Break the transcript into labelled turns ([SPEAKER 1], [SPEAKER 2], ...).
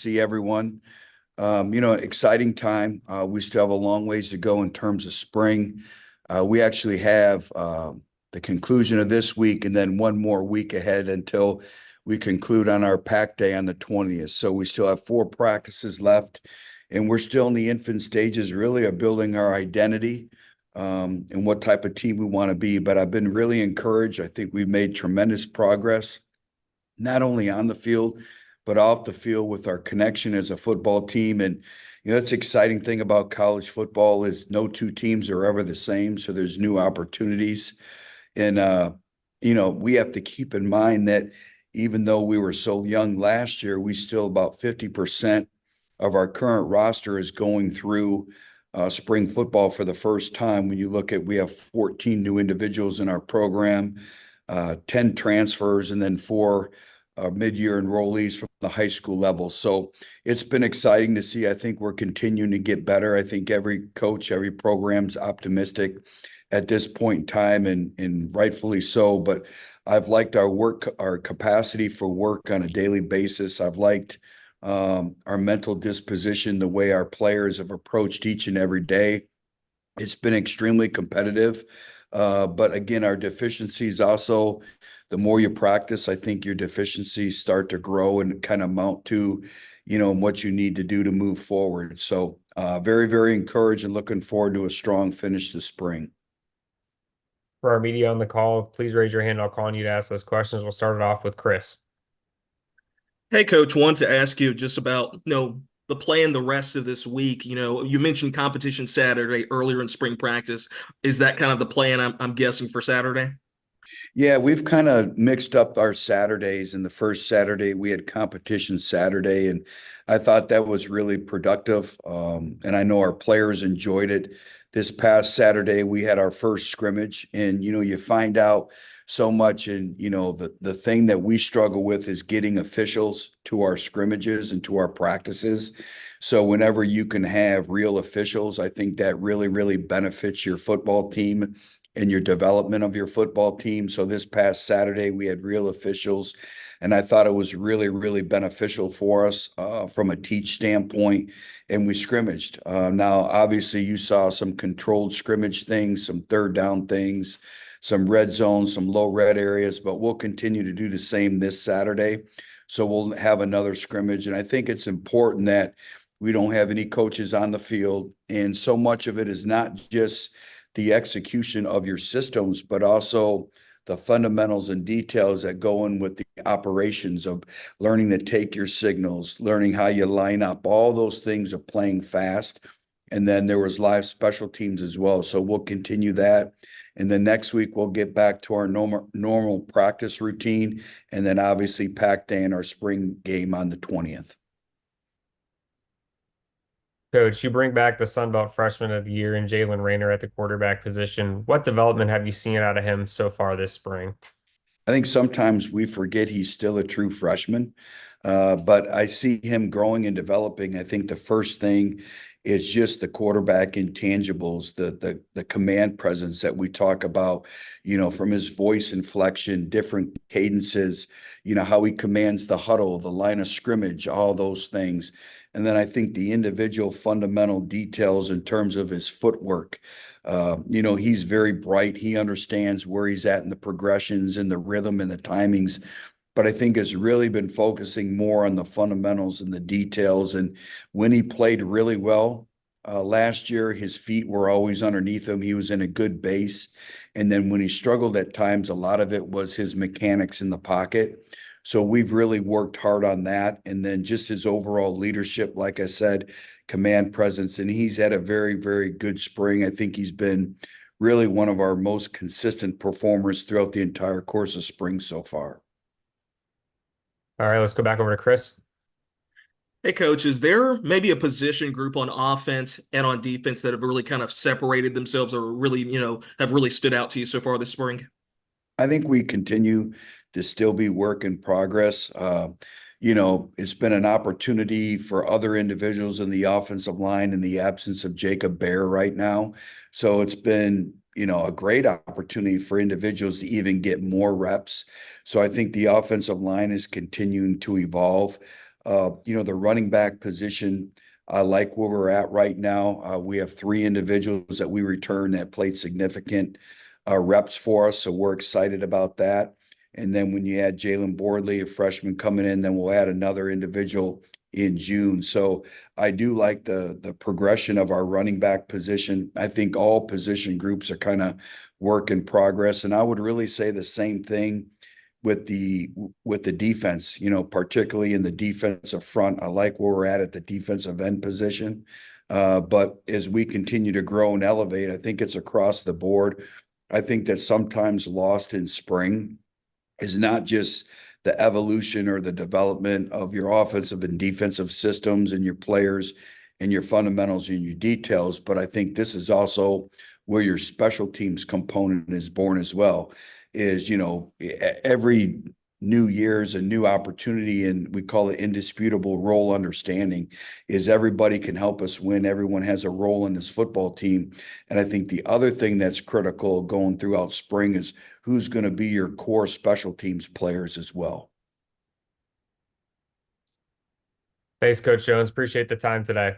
[SPEAKER 1] see everyone. Exciting time. We still have a long ways to go in terms of spring. We actually have the conclusion of this week and then one more week ahead until we conclude on our pack day on the 20th. So we still have 4 practices left, and we're still in the infant stages, really, of building our identity and what type of team we want to be. But I've been really encouraged. I think we've made tremendous progress, not only on the field, but off the field with our connection as a football team. And, that's the exciting thing about college football is no 2 teams are ever the same. So there's new opportunities. And, we have to keep in mind that even though we were so young last year, we still about 50% of our current roster is going through spring football for the first time. When you look at, we have 14 new individuals in our program, 10 transfers, and then 4 mid-year enrollees from the high school level. So it's been exciting to see. I think we're continuing to get better. I think every coach, every program's optimistic at this point in time, and rightfully so. But I've liked our capacity for work on a daily basis. I've liked our mental disposition, the way our players have approached each and every day. It's been extremely competitive. But again, our deficiencies also, the more you practice, I think your deficiencies start to grow and kind of mount to, what you need to do to move forward. So very, very encouraged and looking forward to a strong finish this spring.
[SPEAKER 2] For our media on the call, please raise your hand. I'll call on you to ask those questions. We'll start it off with Chris.
[SPEAKER 3] Hey, Coach, wanted to ask you just about, the plan the rest of this week. You mentioned competition Saturday earlier in spring practice. Is that kind of the plan, I'm guessing, for Saturday?
[SPEAKER 1] Yeah, we've kind of mixed up our Saturdays. And the first Saturday, we had competition Saturday, and I thought that was really productive. And I know our players enjoyed it. This past Saturday, we had our first scrimmage, and you find out so much. And the thing that we struggle with is getting officials to our scrimmages and to our practices. So whenever you can have real officials, I think that really, really benefits your football team and your development of your football team. So this past Saturday, we had real officials, and I thought it was really, really beneficial for us from a teach standpoint, and we scrimmaged. Now, obviously, you saw some controlled scrimmage things, some third down things, some red zones, some low red areas, but we'll continue to do the same this Saturday. So we'll have another scrimmage, and I think it's important that we don't have any coaches on the field, and so much of it is not just the execution of your systems, but also the fundamentals and details that go in with the operations of learning to take your signals, learning how you line up, all those things of playing fast. And then there was live special teams as well. So we'll continue that. And then next week, we'll get back to our normal practice routine. And then obviously pack day and our spring game on the 20th.
[SPEAKER 2] Coach, you bring back the Sun Belt Freshman of the Year and Jalen Rayner at the quarterback position. What development have you seen out of him so far this spring?
[SPEAKER 1] I think sometimes we forget he's still a true freshman, but I see him growing and developing. I think the first thing is just the quarterback intangibles, the command presence that we talk about, from his voice inflection, different cadences, how he commands the huddle, the line of scrimmage, all those things. And then I think the individual fundamental details in terms of his footwork. He's very bright. He understands where he's at in the progressions and the rhythm and the timings. But I think has really been focusing more on the fundamentals and the details. And when he played really well last year, his feet were always underneath him. He was in a good base. And then when he struggled at times, a lot of it was his mechanics in the pocket. So we've really worked hard on that. And then just his overall leadership, like I said, command presence. And he's had a very, very good spring. I think he's been really one of our most consistent performers throughout the entire course of spring so far.
[SPEAKER 2] All right, let's go back over to Chris.
[SPEAKER 3] Hey, Coach, is there maybe a position group on offense and on defense that have really kind of separated themselves or really, have really stood out to you so far this spring?
[SPEAKER 1] I think we continue to still be work in progress. It's been an opportunity for other individuals in the offensive line in the absence of Jacob Bear right now. So it's been, a great opportunity for individuals to even get more reps. So I think the offensive line is continuing to evolve. The running back position, I like where we're at right now. We have 3 individuals that we return that played significant reps for us, so we're excited about that. And then when you add Jalen Boardley, a freshman coming in, then we'll add another individual in June. So I do like the progression of our running back position. I think all position groups are kind of work in progress, and I would really say the same thing with the defense, particularly in the defensive front. I like where we're at the defensive end position. But as we continue to grow and elevate, I think it's across the board. I think that sometimes lost in spring is not just the evolution or the development of your offensive and defensive systems and your players and your fundamentals and your details, but I think this is also where your special teams component is born as well. Is, every new year is a new opportunity, and we call it indisputable role understanding. Is everybody can help us win. Everyone has a role in this football team. And I think the other thing that's critical going throughout spring is who's going to be your core special teams players as well.
[SPEAKER 2] Thanks, Coach Jones. Appreciate the time today.